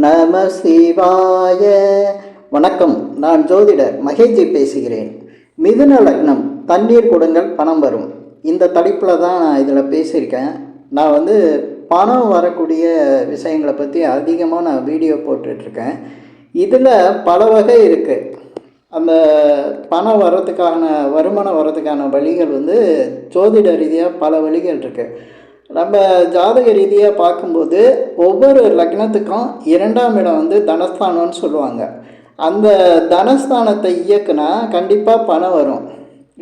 நம சிவாய. வணக்கம். நான் ஜோதிடர் மகேஜி பேசுகிறேன். மிதுன லக்னம், தண்ணீர் கொடுங்கள் பணம் வரும். இந்த தலைப்பில் தான் நான் இதில் பேசியிருக்கேன். நான் பணம் வரக்கூடிய விஷயங்களை பற்றி அதிகமாக நான் வீடியோ போட்டுட்ருக்கேன். இதில் பல வகை இருக்குது. அந்த பணம் வர்றதுக்கான, வருமானம் வர்றதுக்கான வழிகள் ஜோதிட ரீதியாக பல வழிகள் இருக்குது. நம்ம ஜாதக ரீதியாக பார்க்கும்போது ஒவ்வொரு லக்னத்துக்கும் 2ஆம் இடம் தனஸ்தானம்னு சொல்லுவாங்க. அந்த தனஸ்தானத்தை இயக்குனா கண்டிப்பாக பணம் வரும்.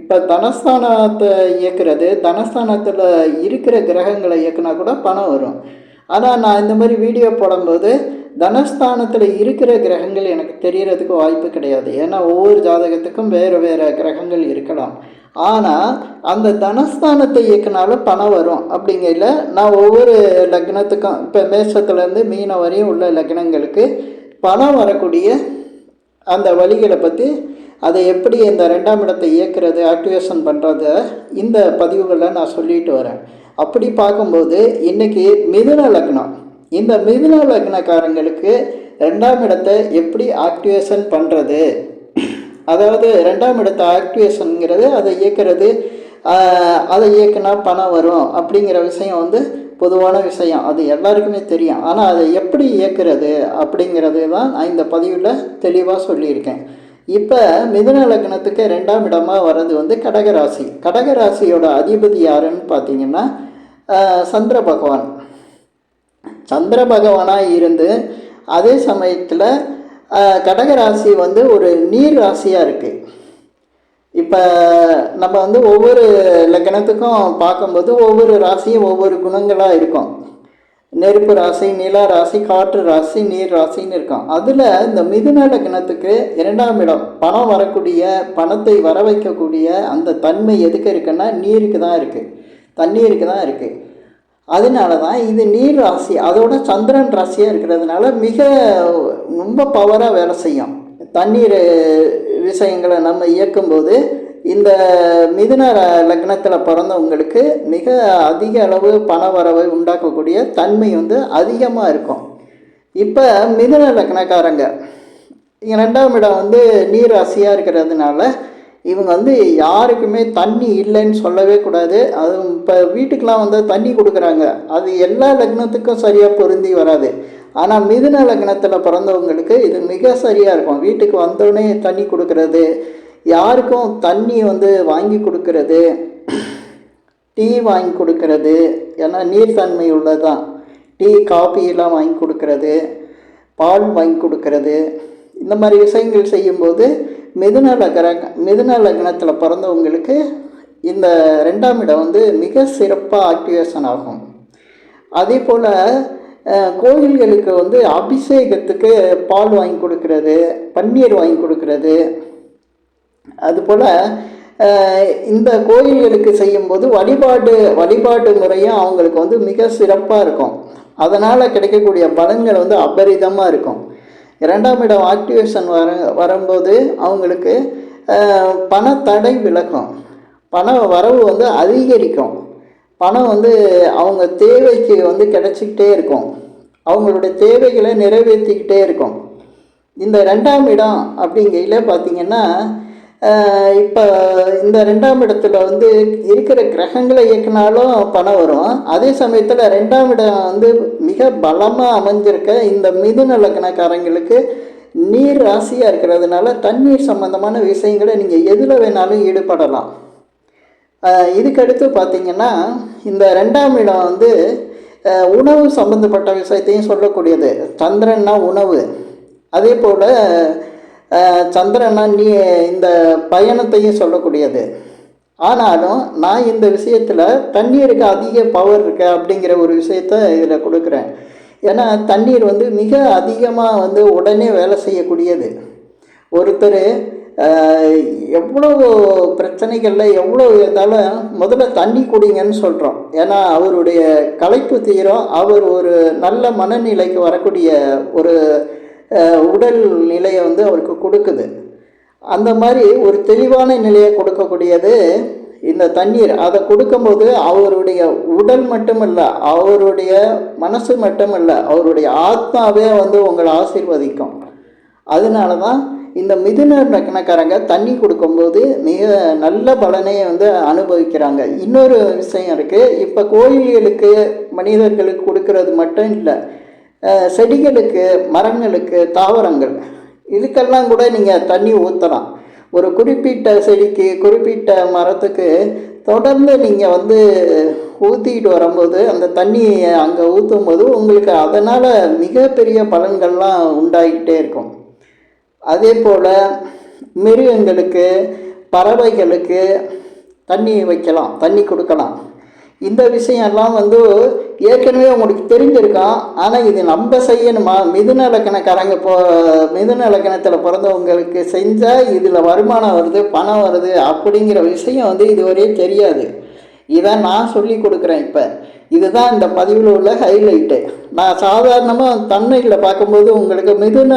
இப்போ தனஸ்தானத்தை இயக்குறது, தனஸ்தானத்தில் இருக்கிற கிரகங்களை இயக்குனா கூட பணம் வரும். ஆனால் நான் இந்த மாதிரி வீடியோ போடும்போது தனஸ்தானத்தில் இருக்கிற கிரகங்கள் எனக்கு தெரியறதுக்கு வாய்ப்பு கிடையாது. ஏன்னா ஒவ்வொரு ஜாதகத்துக்கும் வேறு வேறு கிரகங்கள் இருக்கலாம். ஆனால் அந்த தனஸ்தானத்தை இயக்கினாலும் பணம் வரும். அப்படிங்கையில் நான் ஒவ்வொரு லக்னத்துக்கும், இப்போ மேஷத்துலேருந்து மீனம் வரையும் உள்ள லக்னங்களுக்கு பணம் வரக்கூடிய அந்த வழிகளை பற்றி, அதை எப்படி இந்த 2ஆம் இடத்தை இயக்கிறது, ஆக்டிவேஷன் பண்ணுறத இந்த பதிவுகளில் நான் சொல்லிட்டு வரேன். அப்படி பார்க்கும்போது இன்றைக்கி மிதுன லக்னம், இந்த மிதுன லக்னக்காரங்களுக்கு 2ஆம் இடத்தை எப்படி ஆக்டிவேஷன் பண்ணுறது, அதாவது 2ஆம் இடத்தை ஆக்டிவேஷனுங்கிறது அதை இயக்கிறது, அதை இயக்குனா பணம் வரும் அப்படிங்கிற விஷயம் பொதுவான விஷயம், அது எல்லாருக்குமே தெரியும். ஆனால் அதை எப்படி இயக்கிறது அப்படிங்கிறது தான் நான் இந்த பதிவில் தெளிவாக சொல்லியிருக்கேன். இப்போ மிதுன லக்னத்துக்கு 2ஆம் இடமாக வர்றது கடகராசி. கடகராசியோட அதிபதி யாருன்னு பார்த்தீங்கன்னா சந்திர பகவான். சந்திர பகவானாக இருந்து அதே சமயத்தில் கடகராசி ஒரு நீர் ராசியாக இருக்குது. இப்போ நம்ம ஒவ்வொரு லக்னத்துக்கும் பார்க்கும்போது ஒவ்வொரு ராசியும் ஒவ்வொரு குணங்களாக இருக்கும். நெருப்பு ராசி, நில ராசி, காற்று ராசி, நீர் ராசின்னு இருக்கும். அதில் இந்த மிதுன லக்னத்துக்கு 2ஆம் இடம், பணம் வரக்கூடிய, பணத்தை வர வைக்கக்கூடிய அந்த தன்மை எதுக்கு இருக்குன்னா நீருக்கு தான் இருக்குது, தண்ணீருக்கு தான் இருக்குது. அதனால தான் இது நீர் ராசி, அதோட சந்திரன் ராசியாக இருக்கிறதுனால மிக ரொம்ப பவராக வேலை செய்யும். தண்ணீர் விஷயங்களை நம்ம இயக்கும்போது இந்த மிதுன லக்னத்தில் பிறந்தவங்களுக்கு மிக அதிக அளவு பண வரவை உண்டாக்கக்கூடிய தன்மை அதிகமாக இருக்கும். இப்போ மிதுன லக்னக்காரங்க 2ஆம் இடம் நீர் ராசியாக இருக்கிறதுனால இவங்க யாருக்குமே தண்ணி இல்லைன்னு சொல்லவே கூடாது. அதுவும் இப்போ வீட்டுக்கெலாம் தண்ணி கொடுக்குறாங்க, அது எல்லா லக்னத்துக்கும் சரியாக பொருந்தி வராது. ஆனால் மிதுன லக்னத்தில் பிறந்தவங்களுக்கு இது மிக சரியாக இருக்கும். வீட்டுக்கு வந்தோடனே தண்ணி கொடுக்கறது, யாருக்கும் தண்ணி வாங்கி கொடுக்கறது, டீ வாங்கி கொடுக்கறது, ஏன்னா நீர்த்தன்மை உள்ளதான், டீ காஃபியெல்லாம் வாங்கி கொடுக்கறது, பால் வாங்கி கொடுக்கறது, இந்த மாதிரி விஷயங்கள் செய்யும்போது மிதுன லக்னத்தில் பிறந்தவங்களுக்கு இந்த 2ஆம் இடம் மிக சிறப்பாக ஆக்டிவேஷன் ஆகும். அதே போல் கோயில்களுக்கு அபிஷேகத்துக்கு பால் வாங்கி கொடுக்கறது, பன்னீர் வாங்கி கொடுக்கறது, அதுபோல் இந்த கோயில்களுக்கு செய்யும்போது வழிபாடு முறையும் அவங்களுக்கு மிக சிறப்பாக இருக்கும். அதனால் கிடைக்கக்கூடிய பலன்கள் அபரிதமாக இருக்கும். 2ஆம் இடம் ஆக்டிவேஷன் வரும்போது அவங்களுக்கு பணத்தடை விலகும், பண வரவு அதிகரிக்கும், பணம் அவங்க தேவைக்கு கிடைச்சிக்கிட்டே இருக்கும், அவங்களுடைய தேவைகளை நிறைவேற்றிக்கிட்டே இருக்கும். இந்த 2ஆம் இடம் அப்படிங்கையில் பார்த்திங்கன்னா இப்போ இந்த 2ஆம் இடத்துல இருக்கிற கிரகங்களை இயக்கினாலும் பணம் வரும். அதே சமயத்தில் 2ஆம் இடம் மிக பலமாக அமைஞ்சிருக்க இந்த மிதுன லக்னக்காரங்களுக்கு நீர் ராசியாக இருக்கிறதுனால தண்ணீர் சம்பந்தமான விஷயங்களை நீங்கள் எதில் வேணாலும் ஈடுபடலாம். இதுக்கடுத்து பார்த்திங்கன்னா இந்த 2ஆம் இடம் உணவு சம்பந்தப்பட்ட விஷயத்தையும் சொல்லக்கூடியது. சந்திரன்னா உணவு, அதே போல் சந்திரனா இந்த பயணத்தையும் சொல்லக்கூடியது. ஆனாலும் நான் இந்த விஷயத்தில் தண்ணீருக்கு அதிக பவர் இருக்கு அப்படிங்கிற ஒரு விஷயத்த இதில் கொடுக்குறேன். ஏன்னா தண்ணீர் மிக அதிகமாக உடனே வேலை செய்யக்கூடியது. ஒருத்தர் எவ்வளோ பிரச்சனைகளில் எவ்வளோ இருந்தாலும் முதல்ல தண்ணி குடிங்கன்னு சொல்கிறோம். ஏன்னா அவருடைய களைப்பு தீரும், அவர் ஒரு நல்ல மனநிலைக்கு வரக்கூடிய ஒரு உடல் நிலையை அவருக்கு கொடுக்குது. அந்த மாதிரி ஒரு தெளிவான நிலையை கொடுக்கக்கூடியது இந்த தண்ணீர் அதை கொடுக்கும்போது அவருடைய உடல் மட்டுமல்ல, அவருடைய மனசு மட்டுமல்ல, அவருடைய ஆத்மாவே வந்து உங்களை ஆசீர்வதிக்கும். அதனால தான் இந்த மிதுன லக்னக்காரங்க தண்ணி கொடுக்கும்போது மிக நல்ல பலனை வந்து அனுபவிக்கிறாங்க. இன்னொரு விஷயம் இருக்குது. இப்போ கோயில்களுக்கு மனிதர்களுக்கு கொடுக்கறது மட்டும் இல்லை, செடிகளுக்கு, மரங்களுக்கு, தாவரங்கள் இதுக்கெல்லாம் கூட நீங்கள் தண்ணி ஊற்றலாம். ஒரு குறிப்பிட்ட செடிக்கு, குறிப்பிட்ட மரத்துக்கு தொடர்ந்து நீங்கள் வந்து ஊற்றிக்கிட்டு வரும்போது, அந்த தண்ணி அங்கே ஊற்றும் போது உங்களுக்கு அதனால் மிகப்பெரிய பலன்கள்லாம் உண்டாகிக்கிட்டே இருக்கும். அதே போல் மிருகங்களுக்கு, பறவைகளுக்கு தண்ணி வைக்கலாம், தண்ணி கொடுக்கலாம். இந்த விஷயம்லாம் வந்து ஏற்கனவே உங்களுக்கு தெரிஞ்சிருக்கான். ஆனால் இது நம்ம செய்யணுமா? மிதுன லக்னக்காரங்க மிதுன லக்னத்தில் பிறந்தவங்களுக்கு செஞ்சால் இதில் வருமானம் வருது, பணம் வருது அப்படிங்கிற விஷயம் வந்து இதுவரையே தெரியாது. இதை நான் சொல்லி கொடுக்குறேன். இப்போ இதுதான் இந்த பதிவில் உள்ள ஹைலைட்டு. நான் சாதாரணமாக தண்ணியில் பார்க்கும்போது உங்களுக்கு மிதுன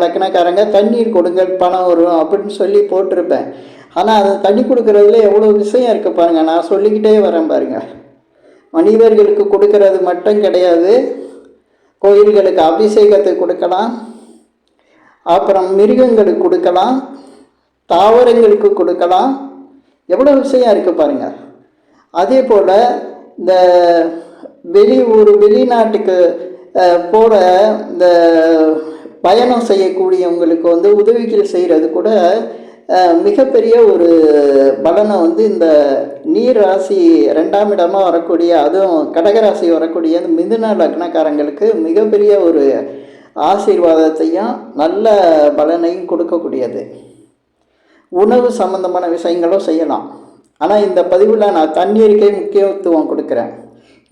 லக்னக்காரங்க தண்ணீர் கொடுங்கள் பணம் வரும் அப்படின்னு சொல்லி போட்டிருப்பேன். ஆனால் அது தண்ணி கொடுக்குறதுல எவ்வளோ விஷயம் இருக்குது பாருங்கள். நான் சொல்லிக்கிட்டே வரேன் பாருங்கள். மனிதர்களுக்கு கொடுக்கறது மட்டும் கிடையாது, கோயில்களுக்கு அபிஷேகத்தை கொடுக்கலாம், அப்புறம் மிருகங்களுக்கு கொடுக்கலாம், தாவரங்களுக்கு கொடுக்கலாம். எவ்வளோ விஷயம் இருக்குது பாருங்கள். அதே போல் இந்த வெளிநாட்டுக்கு போகிற இந்த பயணம் செய்யக்கூடியவங்களுக்கு வந்து உதவிகள் செய்கிறது கூட மிகப்பெரிய ஒரு பலனை வந்து இந்த நீர் ராசி 2ஆம் இடமாக வரக்கூடிய, அதுவும் கடகராசி வரக்கூடிய இந்த மிதுன லக்னக்காரங்களுக்கு மிகப்பெரிய ஒரு ஆசீர்வாதத்தையும் நல்ல பலனையும் கொடுக்கக்கூடியது. உணவு சம்பந்தமான விஷயங்களும் செய்யலாம். ஆனால் இந்த பதிவில் நான் தண்ணீருக்கே முக்கியத்துவம் கொடுக்குறேன்.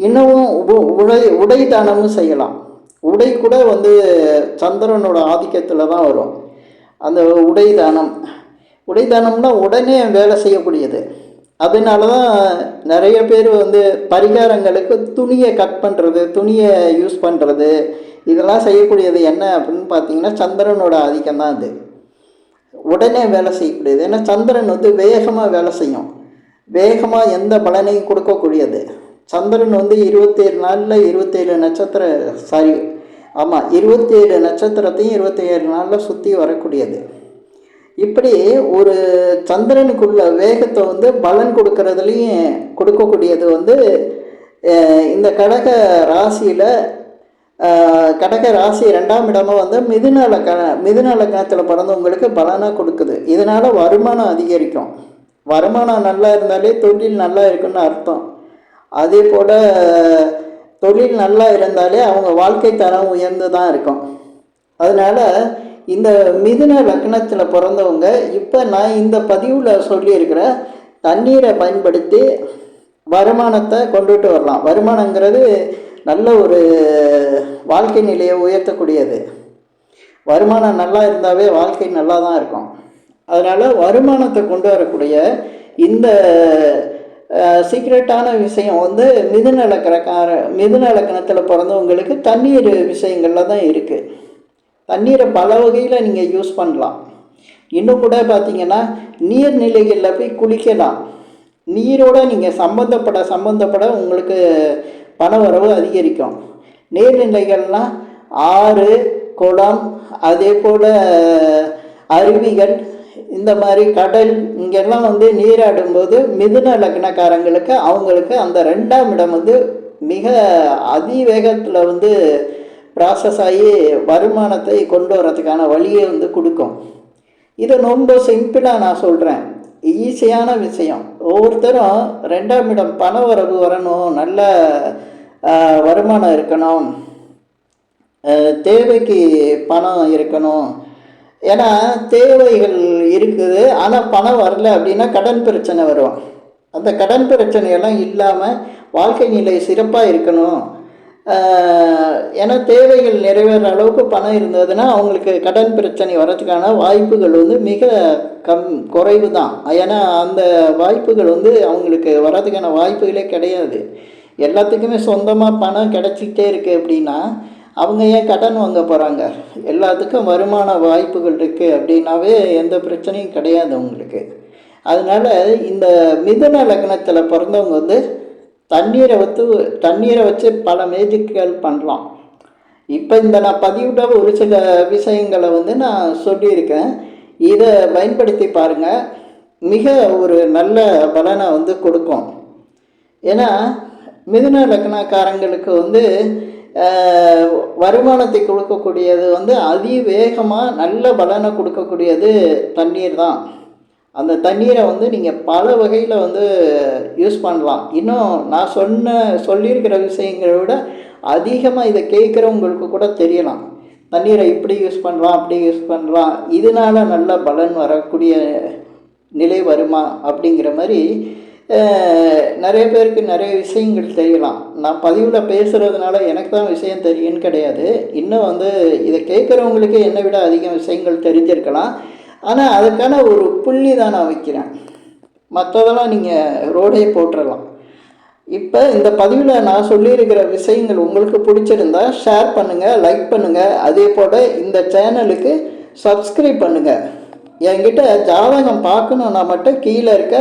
இன்னமும் உடை தானமும் செய்யலாம். உடை கூட வந்து சந்திரனோட ஆதிக்கத்தில் தான் வரும். அந்த உடை தானம்னா உடனே வேலை செய்யக்கூடியது. அதனால தான் நிறைய பேர் வந்து பரிகாரங்களுக்கு துணியை கட் பண்ணுறது, துணியை யூஸ் பண்ணுறது, இதெல்லாம் செய்யக்கூடியது என்ன அப்படின்னு பார்த்தீங்கன்னா சந்திரனோட ஆதிக்கம் தான். அது உடனே வேலை செய்யக்கூடியது. ஏன்னா சந்திரன் வந்து வேகமாக வேலை செய்யும், வேகமாக எந்த பலனையும் கொடுக்கக்கூடியது. சந்திரன் வந்து 27 நாளில் 27 நட்சத்திரத்தையும் 27 நாளில் சுற்றி வரக்கூடியது. இப்படி ஒரு சந்திரனுக்குள்ள வேகத்தை வந்து பலன் கொடுக்கறதுலையும் கொடுக்கக்கூடியது வந்து இந்த கடக ராசி 2ஆம் இடமாக வந்து மிதுன லக்னத்தில் பிறந்தவங்களுக்கு பலனாக கொடுக்குது. இதனால் வருமானம் அதிகரிக்கும். வருமானம் நல்லா இருந்தாலே தொழில் நல்லா இருக்குன்னு அர்த்தம். அதே போல் தொழில் நல்லா இருந்தாலே அவங்க வாழ்க்கை தரம் உயர்ந்து தான் இருக்கும். அதனால் இந்த மிதுன லக்னத்தில் பிறந்தவங்க இப்போ நான் இந்த பதிவில் சொல்லியிருக்கிற தண்ணீரை பயன்படுத்தி வருமானத்தை கொண்டுட்டு வரலாம். வருமானங்கிறது நல்ல ஒரு வாழ்க்கை நிலையை உயர்த்தக்கூடியது. வருமானம் நல்லா இருந்தாவே வாழ்க்கை நல்லா தான் இருக்கும். அதனால் வருமானத்தை கொண்டு வரக்கூடிய இந்த சீக்ரெட்டான விஷயம் வந்து மிதுன லக்னத்தில் பிறந்தவங்களுக்கு தண்ணீர் விஷயங்களில் தான் இருக்குது. தண்ணீரை பல வகையில் நீங்கள் யூஸ் பண்ணலாம். இன்னும் கூட பார்த்தீங்கன்னா நீர்நிலைகளில் போய் குளிக்கலாம். நீரோடு நீங்கள் சம்பந்தப்பட உங்களுக்கு பண வரவு அதிகரிக்கும். நீர்நிலைகள்னால் ஆறு, குளம், அதே போல் அருவிகள், இந்த மாதிரி கடல், இங்கெல்லாம் வந்து நீராடும்போது மிதுன லக்னக்காரங்களுக்கு அவங்களுக்கு அந்த 2ஆம் இடம் வந்து மிக அதிவேகத்தில் வந்து ப்ராசஸ் ஆகி வருமானத்தை கொண்டு வரதுக்கான வழியை வந்து கொடுக்கும். இதை ரொம்ப சிம்பிளாக நான் சொல்கிறேன், ஈஸியான விஷயம். ஒவ்வொருத்தரும் 2ஆம் இடம் பண வரவு வரணும், நல்ல வருமானம் இருக்கணும், தேவைக்கு பணம் இருக்கணும். ஏன்னா தேவைகள் இருக்குது, ஆனால் பணம் வரல அப்படின்னா கடன் பிரச்சனை வரும். அந்த கடன் பிரச்சனையெல்லாம் இல்லாமல் வாழ்க்கை நிலை சிறப்பாக இருக்கணும். ஏன்னா தேவைகள் நிறைவேற அளவுக்கு பணம் இருந்ததுன்னா அவங்களுக்கு கடன் பிரச்சனை வர்றதுக்கான வாய்ப்புகள் வந்து மிக குறைவு தான். ஏன்னா அந்த வாய்ப்புகள் வந்து அவங்களுக்கு வர்றதுக்கான வாய்ப்புகளே கிடையாது. எல்லாத்துக்குமே சொந்தமாக பணம் கிடச்சிக்கிட்டே இருக்குது அப்படின்னா அவங்க ஏன் கடன் வாங்க போகிறாங்க? எல்லாத்துக்கும் வருமான வாய்ப்புகள் இருக்குது அப்படின்னாவே எந்த பிரச்சனையும் கிடையாது அவங்களுக்கு. அதனால் இந்த மிதுன லக்னத்தில் பிறந்தவங்க வந்து தண்ணீரை வச்சு பல மேஜிக்குகள் பண்ணலாம். இப்போ இந்த நான் பதிவிட்ட ஒரு சில விஷயங்களை வந்து நான் சொல்லியிருக்கேன். இதை பயன்படுத்தி பாருங்கள், மிக ஒரு நல்ல பலனை வந்து கொடுக்கும். ஏன்னா மிதுன லக்னக்காரங்களுக்கு வந்து வருமானத்தை கொடுக்கக்கூடியது வந்து அதிவேகமாக நல்ல பலனை கொடுக்கக்கூடியது தண்ணீர் தான். அந்த தண்ணீரை வந்து நீங்கள் பல வகையில் வந்து யூஸ் பண்ணலாம். இன்னும் நான் சொல்லியிருக்கிற விஷயங்களை விட அதிகமாக இதை கேட்குறவங்களுக்கு கூட தெரியலாம். தண்ணீரை இப்படி யூஸ் பண்ணலாம், அப்படி யூஸ் பண்ணலாம், இதனால் நல்ல பலன் வரக்கூடிய நிலை வருமா அப்படிங்கிற மாதிரி நிறைய பேருக்கு நிறைய விஷயங்கள் தெரியலாம். நான் பதிவில் பேசுகிறதுனால எனக்கு தான் விஷயம் தெரியும்னு கிடையாது. இன்னும் வந்து இதை கேட்குறவங்களுக்கு என்னை விட அதிக விஷயங்கள் தெரிஞ்சிருக்கலாம். ஆனால் அதுக்கான ஒரு புள்ளி தான் நான் வைக்கிறேன். மற்றதெல்லாம் நீங்கள் ரோடே போட்டுடலாம். இப்போ இந்த பதிவில் நான் சொல்லியிருக்கிற விஷயங்கள் உங்களுக்கு பிடிச்சிருந்தா ஷேர் பண்ணுங்கள், லைக் பண்ணுங்கள். அதே போல் இந்த சேனலுக்கு சப்ஸ்கிரைப் பண்ணுங்கள். என்கிட்ட ஜாதகம் பார்க்கணுன்னா மட்டும் கீழே இருக்க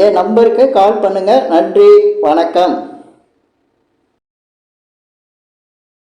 என் நம்பருக்கு கால் பண்ணுங்கள். நன்றி, வணக்கம்.